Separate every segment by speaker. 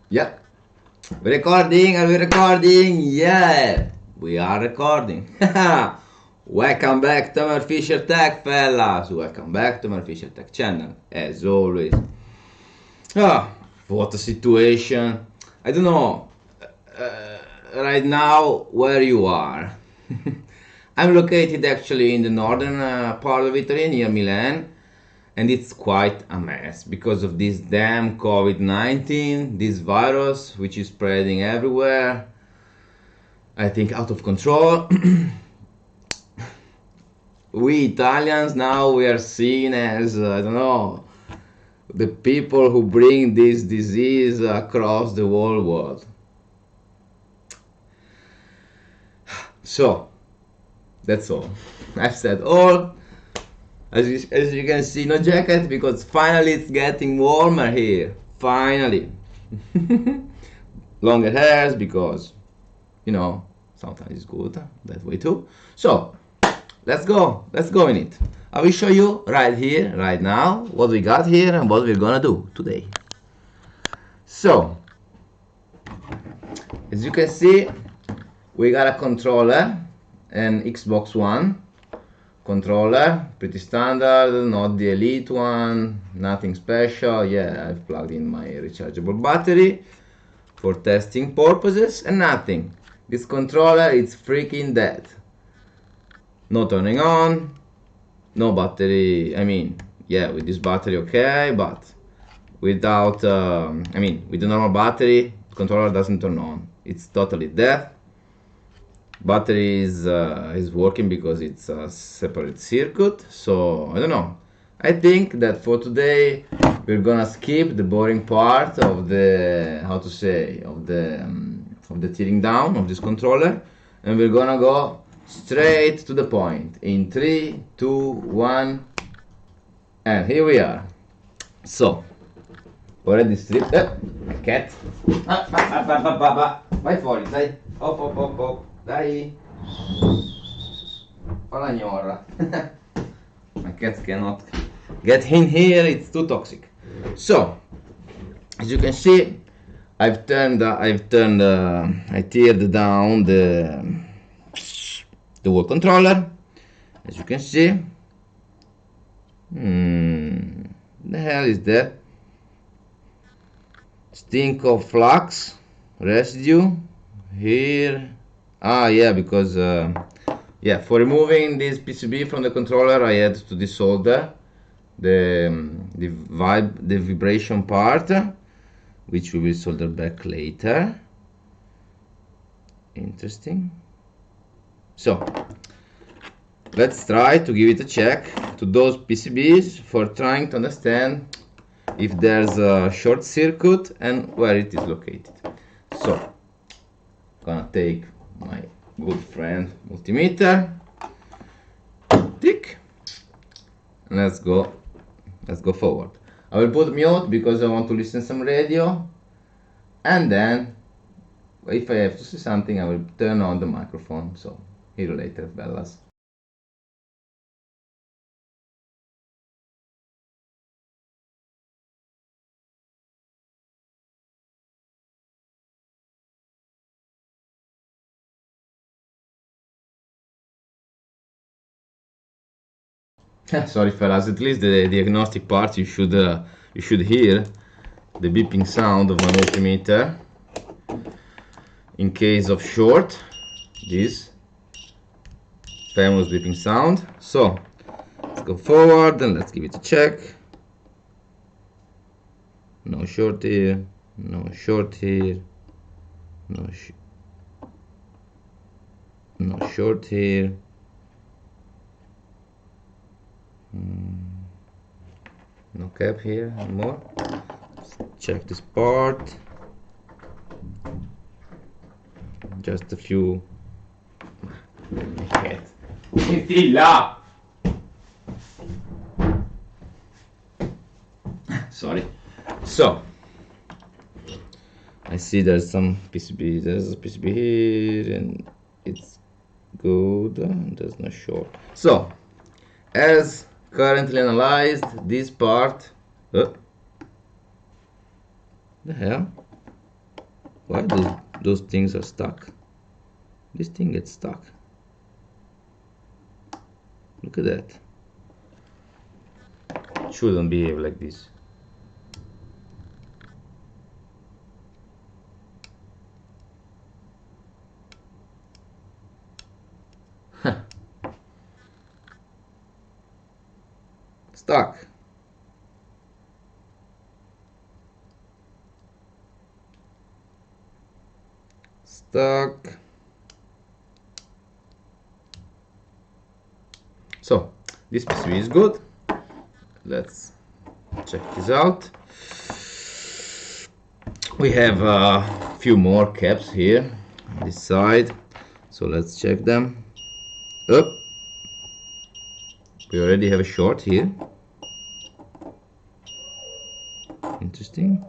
Speaker 1: Yeah. We're recording. Are we recording? Yeah. We are recording. Welcome back to my Fisher Tech, fellas. Welcome back to my Fisher Tech channel. As always. Ah, what a situation. I don't know right now where you are. I'm located actually in the northern part of Italy near Milan, and it's quite a mess because of this damn COVID-19, this virus which is spreading everywhere. I think out of control. We Italians now we are seen as I don't know the people who bring this disease across the whole world. So that's all. I've said all. As you can see, no jacket because finally it's getting warmer here. Finally. Longer hairs because, you know, sometimes it's good that way too. So, let's go in it. I will show you right here, right now, what we got here and what we're gonna do today. So, as you can see, we got a controller, an Xbox One controller, pretty standard, not the elite one, nothing special. Yeah, I've plugged in my rechargeable battery for testing purposes and nothing. This controller is freaking dead. No turning on, no battery. I mean, yeah, with this battery okay, but without, with the normal battery, the controller doesn't turn on. It's totally dead. Battery is working because it's a separate circuit. So I don't know. I think that for today we're gonna skip the boring part of the of the tearing down of this controller, and we're gonna go straight to the point in 3, 2, 1, and here we are. So already stripped. Cat. Vai fuori, dai. Hop, hop, hop, hop. Dai. Falla gnorra. My cats cannot get in here, it's too toxic. So, as you can see, I teared down the wall controller. As you can see, the hell is that? Stink of flux residue here. Ah, yeah, because yeah, for removing this PCB from the controller, I had to desolder the vibration part, which we will solder back later. Interesting. So let's try to give it a check to those PCBs for trying to understand if there's a short circuit and where it is located. So gonna take my good friend multimeter, tick, and let's go forward. I will put mute because I want to listen some radio, and then if I have to say something I will turn on the microphone. So hear you later, fellas. Sorry, fellas. At least the diagnostic part you should hear the beeping sound of my multimeter in case of short. This famous beeping sound. So let's go forward and let's give it a check. No short here. No short here. No short here. No cap here anymore. Let's check this part. Just a few. Metti là! Sorry. So I see there's some PCB. There's a PCB here, and it's good. There's no short. So as currently analyzed, this part The hell? Why those things are stuck? This thing gets stuck. Look at that. It shouldn't behave like this. Stuck. Stuck. So this PCB is good. Let's check this out. We have a few more caps here on this side, so let's check them. Oh, we already have a short here. Interesting.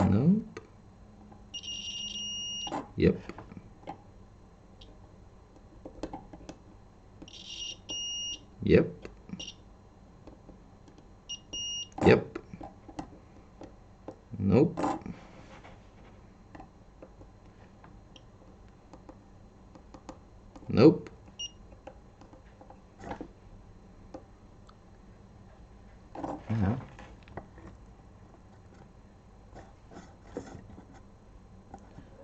Speaker 1: Nope. Yep. Yep. Yep. Nope. Nope.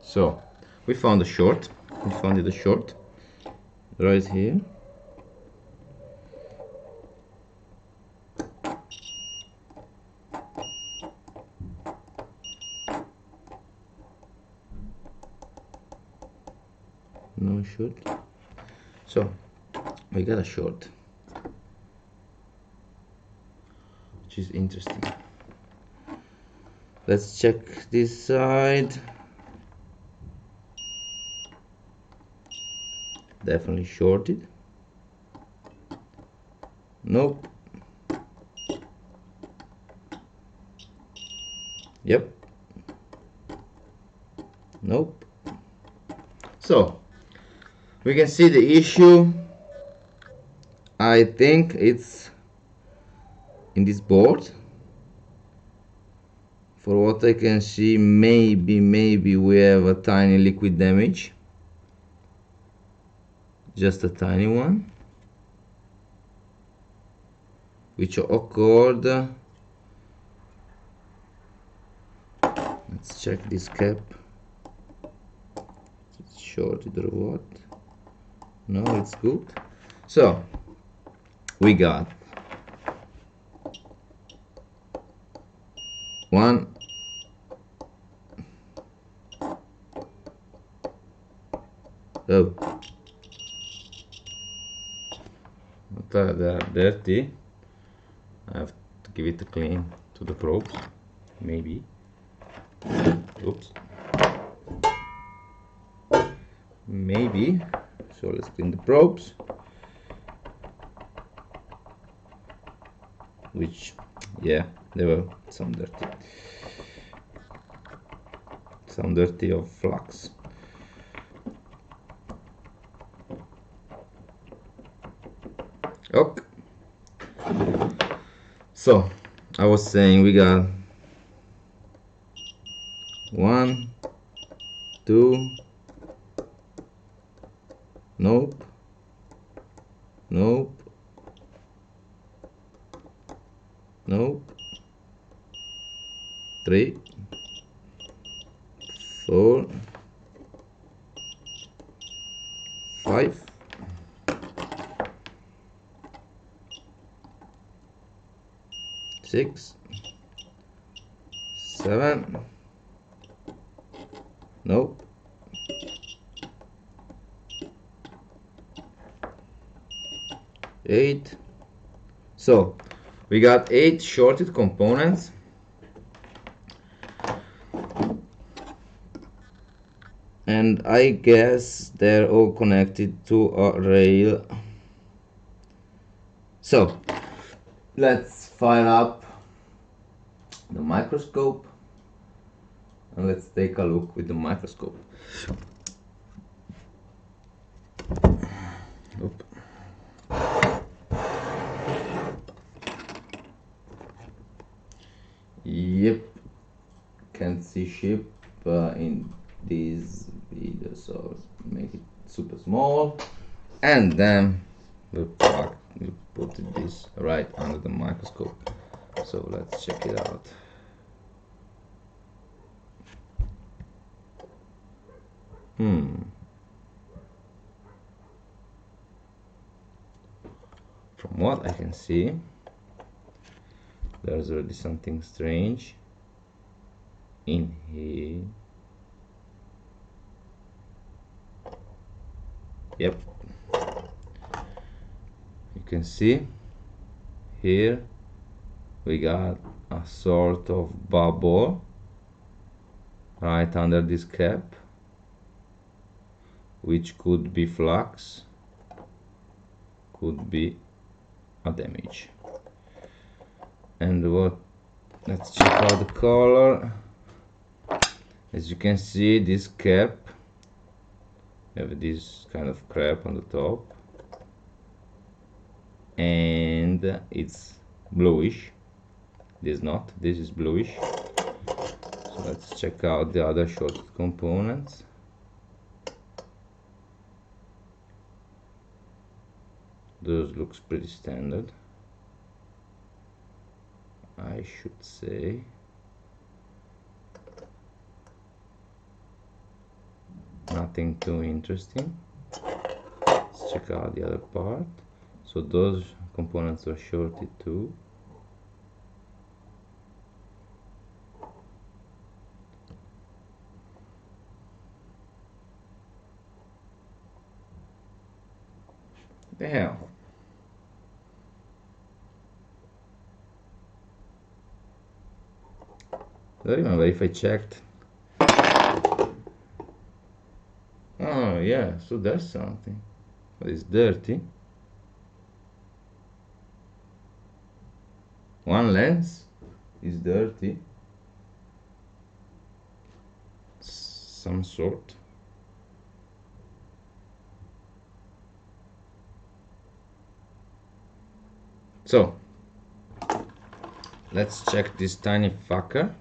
Speaker 1: So we found a short. We found it a short right here. No short. So we got a short, which is interesting. Let's check this side. Definitely shorted. Nope. Yep. Nope. So we can see the issue. I think it's in this board. For what I can see, maybe we have a tiny liquid damage. Just a tiny one, which occurred. Let's check this cap. It's shorted or what? No, it's good. So we got one, oh, they are dirty. I have to give it a clean to the probes, maybe. Oops. Maybe. So let's clean the probes, which, yeah, there were some dirty of flux. Okay. So I was saying we got 1, 2, nope, nope, nope, 3, 4, 5, 6, 7, nope, 8. So we got 8 shorted components. And I guess they're all connected to a rail. So let's fire up the microscope and let's take a look with the microscope. Oop. Yep, can't see ship in this video, so make it super small, and then we put this right under the microscope. So let's check it out. From what I can see, there's already something strange in here. Yep, you can see here we got a sort of bubble right under this cap, which could be flux, could be a damage. And let's check out the color. As you can see, this cap have this kind of crap on the top, and it's bluish. This not, this is bluish. So let's check out the other short components. Those looks pretty standard, I should say. Nothing too interesting. Let's check out the other part. So those components are shorted too. The hell. I don't remember if I checked. Oh yeah, so there's something, but it's dirty. One lens is dirty, some sort. So let's check this tiny fucker.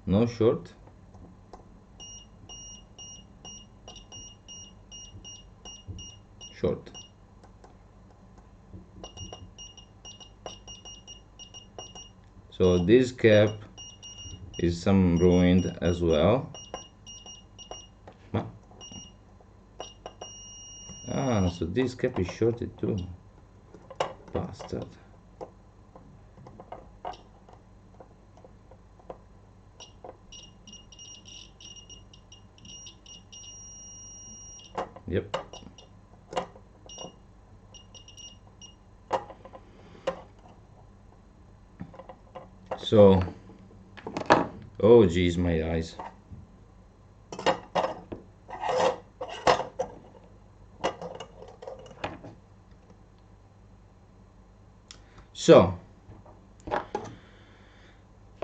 Speaker 1: No short. Short. So this cap is some ruined as well. Ah, so this cap is shorted too. Bastard. Yep. So, oh geez, my eyes. So,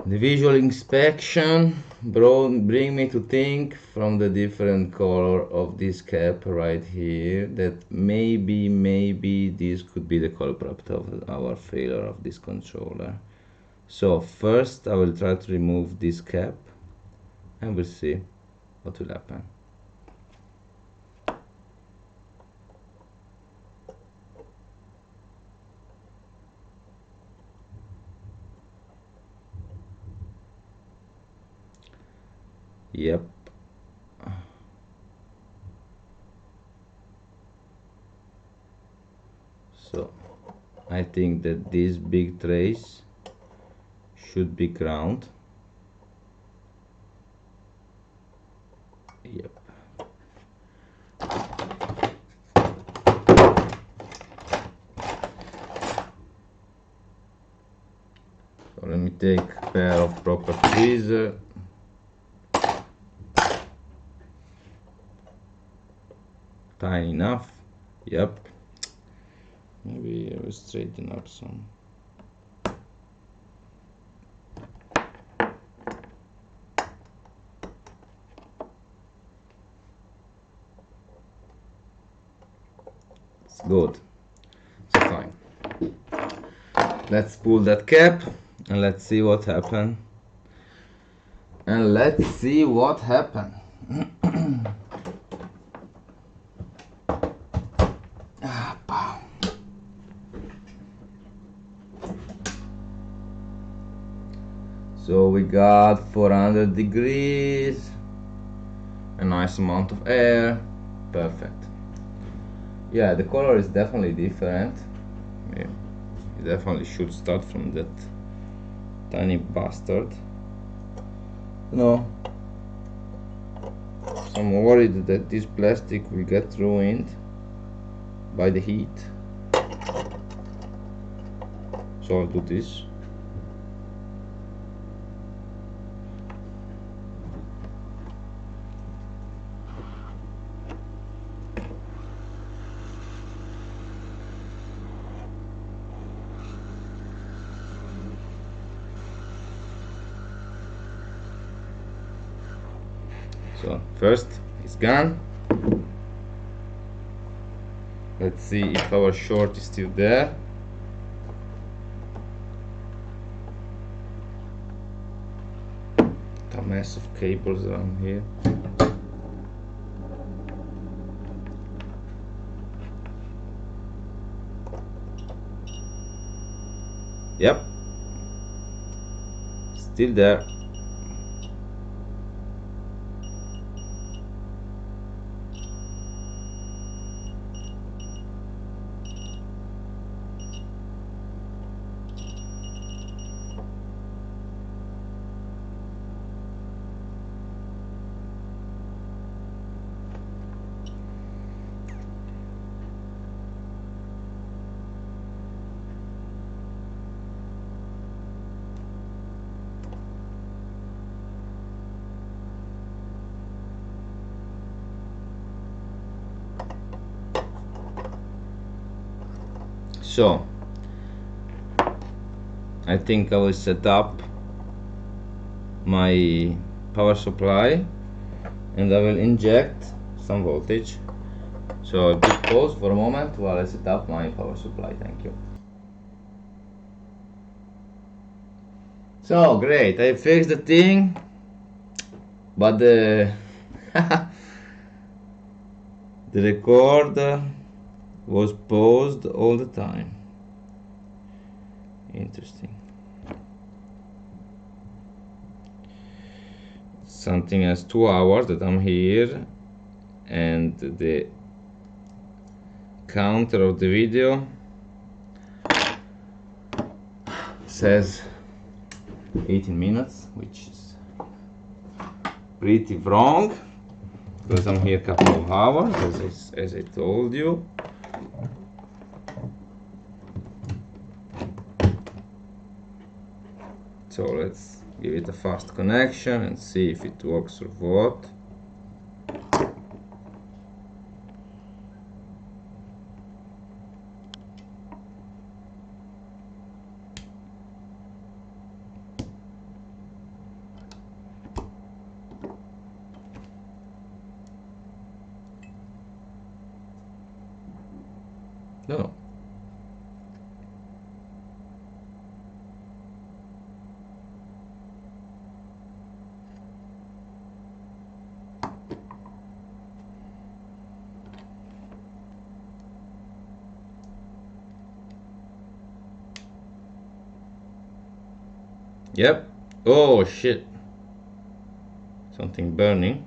Speaker 1: the visual inspection bring me to think from the different color of this cap right here that maybe this could be the culprit of our failure of this controller. So first I will try to remove this cap and we'll see what will happen. Yep. So I think that these big trays should be ground. Yep. So let me take a pair of proper tweezers. Tiny enough. Yep. Maybe I will straighten up some. It's good. It's fine. Let's pull that cap and let's see what happened. And let's see what happened. So we got 400 degrees, a nice amount of air, perfect. Yeah, the color is definitely different. Yeah, you definitely should start from that tiny bastard. No, so I'm worried that this plastic will get ruined by the heat. So I'll do this. So first it's gone. Let's see if our short is still there. A mess of cables around here. Yep, still there. So I think I will set up my power supply and I will inject some voltage. So a big pause for a moment while I set up my power supply. Thank you. So great, I fixed the thing, but the the record was paused all the time. Interesting. Something as 2 hours that I'm here, and the counter of the video says 18 minutes, which is pretty wrong because I'm here a couple of hours, as I told you. So let's give it a fast connection and see if it works or what. No. Yep. Oh shit. Something burning.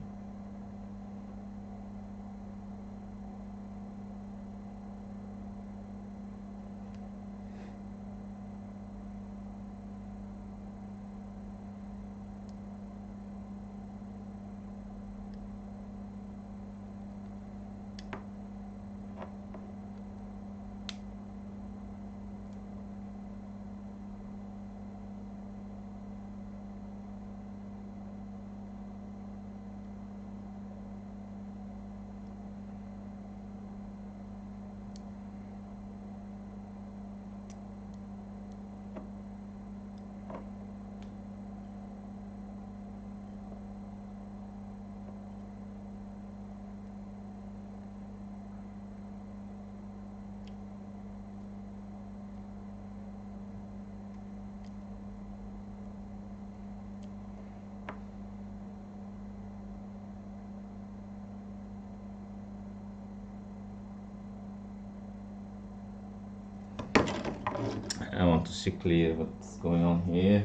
Speaker 1: want to see clear what's going on here.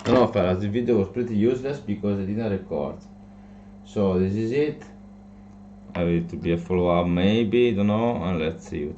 Speaker 1: No, fellas, the video was pretty useless because I didn't record. So this is it. I will to be a follow-up maybe, don't know, and let's see.